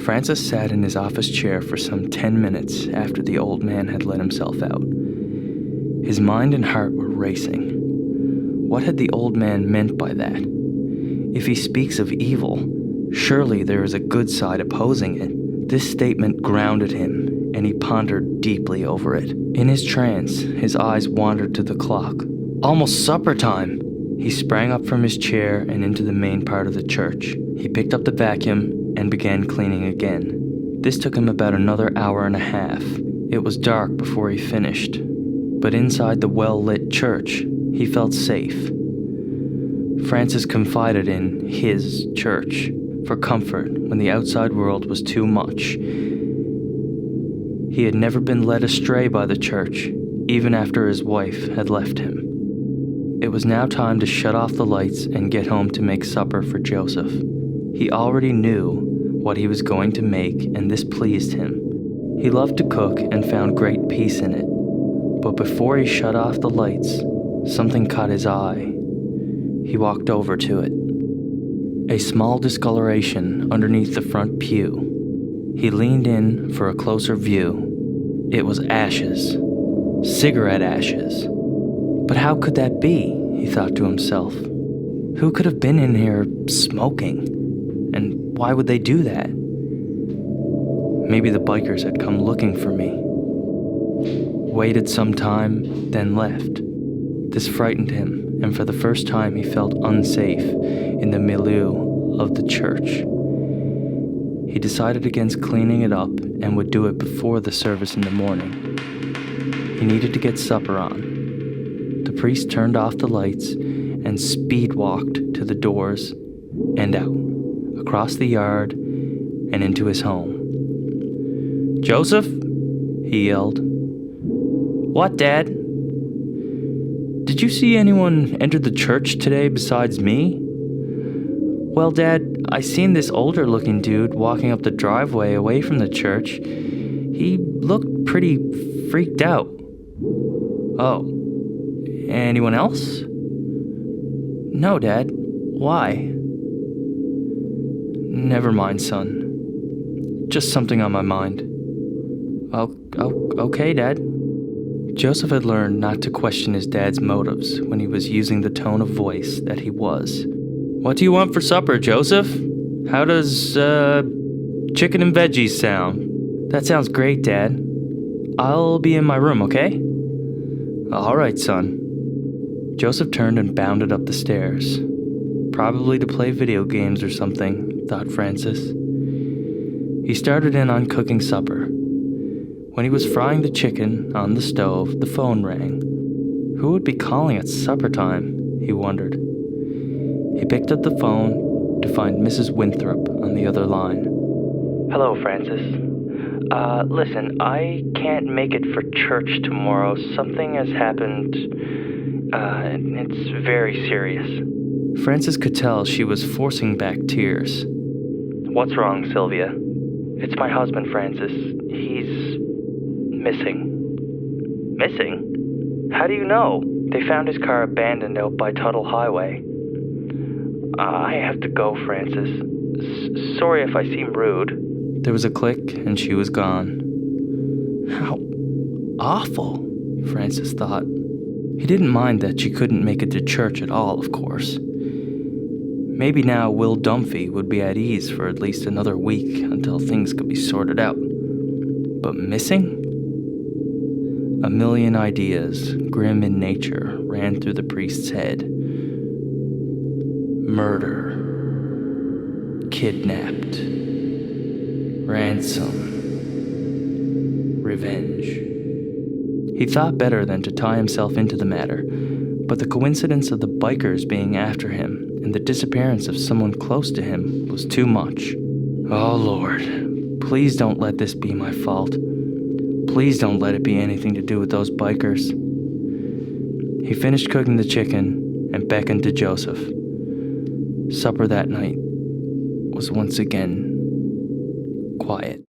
Francis sat in his office chair for some 10 minutes after the old man had let himself out. His mind and heart were racing. What had the old man meant by that? If he speaks of evil, surely there is a good side opposing it. This statement grounded him, and he pondered deeply over it. In his trance, his eyes wandered to the clock. Almost supper time! He sprang up from his chair and into the main part of the church. He picked up the vacuum and began cleaning again. This took him about another hour and a half. It was dark before he finished, but inside the well-lit church, he felt safe. Francis confided in his church for comfort when the outside world was too much. He had never been led astray by the church, even after his wife had left him. It was now time to shut off the lights and get home to make supper for Joseph. He already knew what he was going to make, and this pleased him. He loved to cook and found great peace in it. But before he shut off the lights, something caught his eye. He walked over to it. A small discoloration underneath the front pew. He leaned in for a closer view. It was ashes. Cigarette ashes. But how could that be? He thought to himself. Who could have been in here smoking? And why would they do that? Maybe the bikers had come looking for me. Waited some time, then left. This frightened him, and for the first time he felt unsafe in the milieu of the church. He decided against cleaning it up and would do it before the service in the morning. He needed to get supper on. The priest turned off the lights and speed-walked to the doors and out, across the yard and into his home. "Joseph?" he yelled. "What, Dad?" "Did you see anyone enter the church today besides me?" "Well, Dad, I seen this older-looking dude walking up the driveway away from the church. He looked pretty freaked out." "Oh. Anyone else?" "No, Dad. Why?" "Never mind, son. Just something on my mind." Okay, Dad." Joseph had learned not to question his dad's motives when he was using the tone of voice that he was. "What do you want for supper, Joseph? How does, chicken and veggies sound?" "That sounds great, Dad. I'll be in my room, okay?" "All right, son." Joseph turned and bounded up the stairs. Probably to play video games or something, thought Francis. He started in on cooking supper. When he was frying the chicken on the stove, the phone rang. Who would be calling at supper time, he wondered. He picked up the phone to find Mrs. Winthrop on the other line. "Hello, Francis. Listen, I can't make it for church tomorrow. Something has happened. It's very serious." Francis could tell she was forcing back tears. "What's wrong, Sylvia?" "It's my husband, Francis. He's missing." "Missing? How do you know?" "They found his car abandoned out by Tuttle Highway." "I have to go, Francis. Sorry if I seem rude." There was a click, and she was gone. How awful, Francis thought. He didn't mind that she couldn't make it to church at all, of course. Maybe now Will Dunphy would be at ease for at least another week until things could be sorted out. But missing? A million ideas, grim in nature, ran through the priest's head. Murder. Kidnapped. Ransom. Revenge. He thought better than to tie himself into the matter, but the coincidence of the bikers being after him and the disappearance of someone close to him was too much. Oh, Lord, please don't let this be my fault. Please don't let it be anything to do with those bikers. He finished cooking the chicken and beckoned to Joseph. Supper that night was once again quiet.